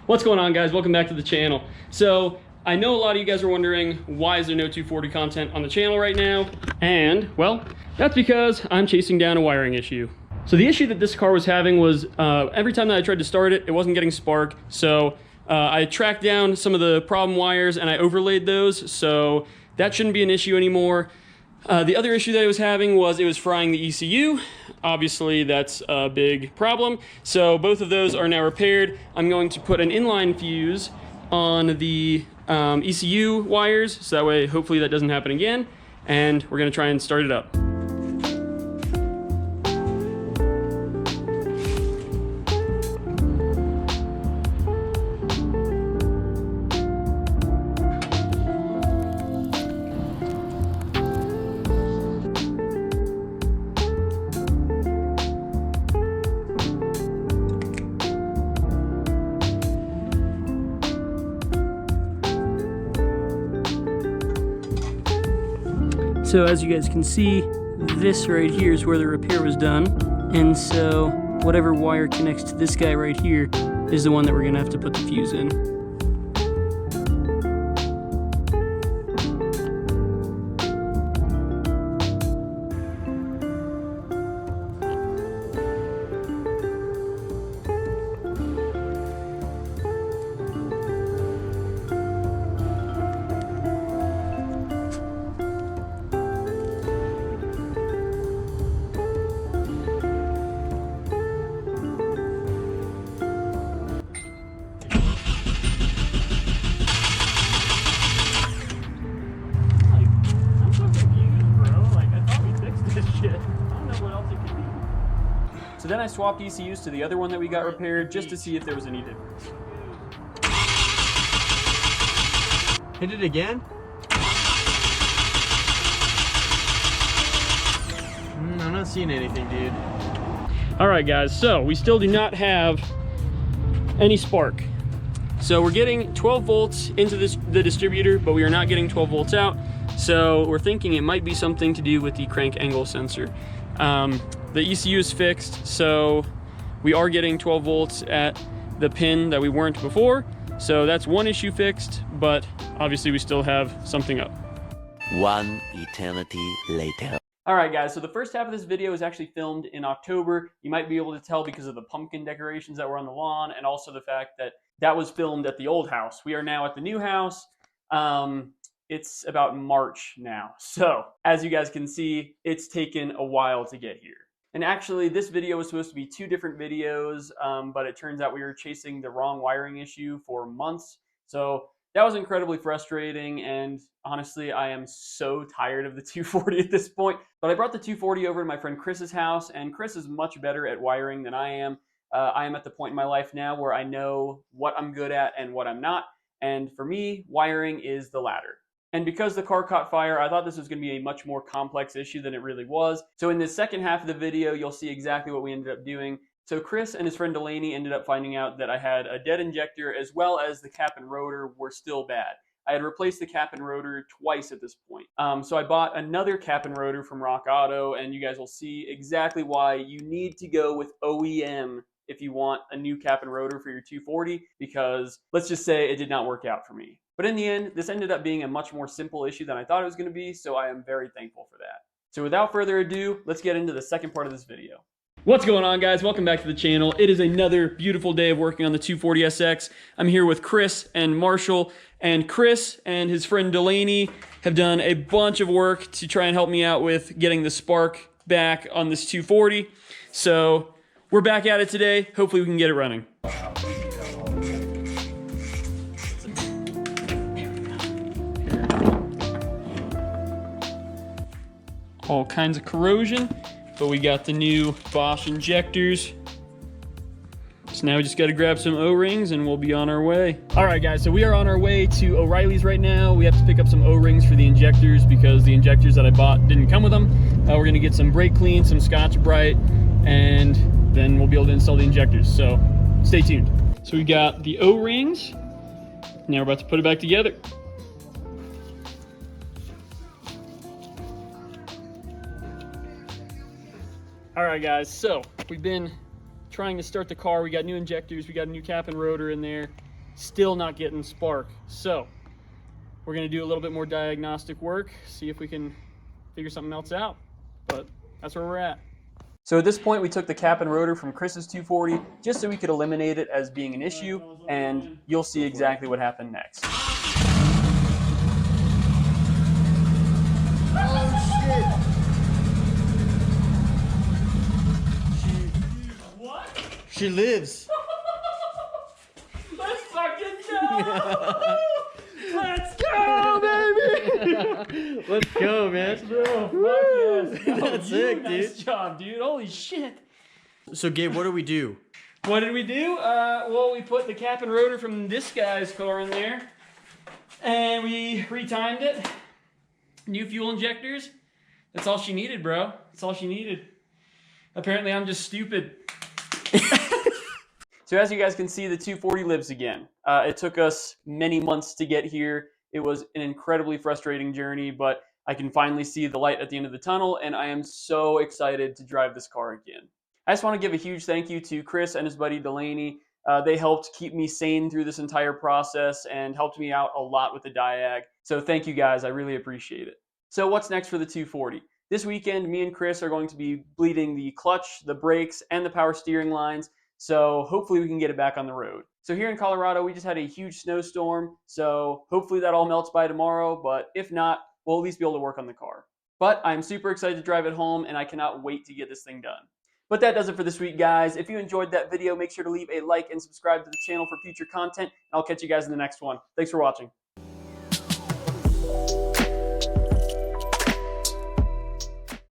What's going on, guys? Welcome back to the channel. So I know a lot of you guys are wondering, why is there no 240 content on the channel right now? And well, that's because I'm chasing down a wiring issue. So the issue that this car was having was every time that I tried to start it, it wasn't getting spark. So I tracked down some of the problem wires and I overlaid those. So that shouldn't be an issue anymore. The other issue that I was having was it was frying the ECU. Obviously that's a big problem. So both of those are now repaired. I'm going to put an inline fuse on the ECU wires, so that way hopefully that doesn't happen again. And we're gonna try and start it up. So as you guys can see, this right here is where the repair was done. And so whatever wire connects to this guy right here is the one that we're gonna have to put the fuse in. So then I swapped ECUs to the other one that we got repaired just to see if there was any difference. Hit it again? I'm not seeing anything, dude. All right, guys, so we still do not have any spark. So we're getting 12 volts into the distributor, but we are not getting 12 volts out. So we're thinking it might be something to do with the crank angle sensor. The ECU is fixed, so we are getting 12 volts at the pin that we weren't before. So that's one issue fixed, but obviously we still have something up. One eternity later. All right, guys, so the first half of this video is actually filmed in October. You might be able to tell because of the pumpkin decorations that were on the lawn and also the fact that that was filmed at the old house. We are now at the new house. It's about March now. So as you guys can see, it's taken a while to get here. And actually this video was supposed to be two different videos, but it turns out we were chasing the wrong wiring issue for months. So that was incredibly frustrating. And honestly, I am so tired of the 240 at this point, but I brought the 240 over to my friend Chris's house, and Chris is much better at wiring than I am. I am at the point in my life now where I know what I'm good at and what I'm not. And for me, wiring is the latter. And because the car caught fire, I thought this was going to be a much more complex issue than it really was. So in this second half of the video, you'll see exactly what we ended up doing. So Chris and his friend Delaney ended up finding out that I had a dead injector as well as the cap and rotor were still bad. I had replaced the cap and rotor twice at this point. So I bought another cap and rotor from Rock Auto, and you guys will see exactly why you need to go with OEM if you want a new cap and rotor for your 240, because let's just say it did not work out for me. But in the end, this ended up being a much more simple issue than I thought it was going to be, so I am very thankful for that. So without further ado, let's get into the second part of this video. What's going on, guys? Welcome back to the channel. It is another beautiful day of working on the 240SX. I'm here with Chris and Marshall, and Chris and his friend Delaney have done a bunch of work to try and help me out with getting the spark back on this 240. So we're back at it today. Hopefully we can get it running. All kinds of corrosion, but we got the new Bosch injectors. So now we just got to grab some O-rings and we'll be on our way. All right, guys, so we are on our way to O'Reilly's right now. We have to pick up some O-rings for the injectors because the injectors that I bought didn't come with them. We're gonna get some brake clean, some Scotch-Brite, and then we'll be able to install the injectors. So stay tuned. So we got the O-rings. Now we're about to put it back together. All right, guys, so we've been trying to start the car. We got new injectors, we got a new cap and rotor in there, Still not getting spark. So we're gonna do a little bit more diagnostic work, see if we can figure something else out. But that's where we're at. So at this point, we took the cap and rotor from Chris's 240 just so we could eliminate it as being an issue, and you'll see exactly what happened next. She lives. Let's fucking go! Let's go, baby! Let's go, man. Fuck yes. That's sick, Nice dude. job, dude. Holy shit. So, Gabe, what do we do? What did we do? Well, we put the cap and rotor from this guy's car in there, and we retimed it. New fuel injectors. That's all she needed, bro. That's all she needed. Apparently, I'm just stupid. So as you guys can see, the 240 lives again. It took us many months to get here. It was an incredibly frustrating journey, but I can finally see the light at the end of the tunnel, and I am so excited to drive this car again. I just want to give a huge thank you to Chris and his buddy Delaney. They helped keep me sane through this entire process and helped me out a lot with the Diag. So thank you guys, I really appreciate it. So what's next for the 240? This weekend, me and Chris are going to be bleeding the clutch, the brakes, and the power steering lines. So hopefully we can get it back on the road. So here in Colorado, we just had a huge snowstorm. So hopefully that all melts by tomorrow. But if not, we'll at least be able to work on the car. But I'm super excited to drive it home, and I cannot wait to get this thing done. But that does it for this week, guys. If you enjoyed that video, make sure to leave a like and subscribe to the channel for future content. And I'll catch you guys in the next one. Thanks for watching.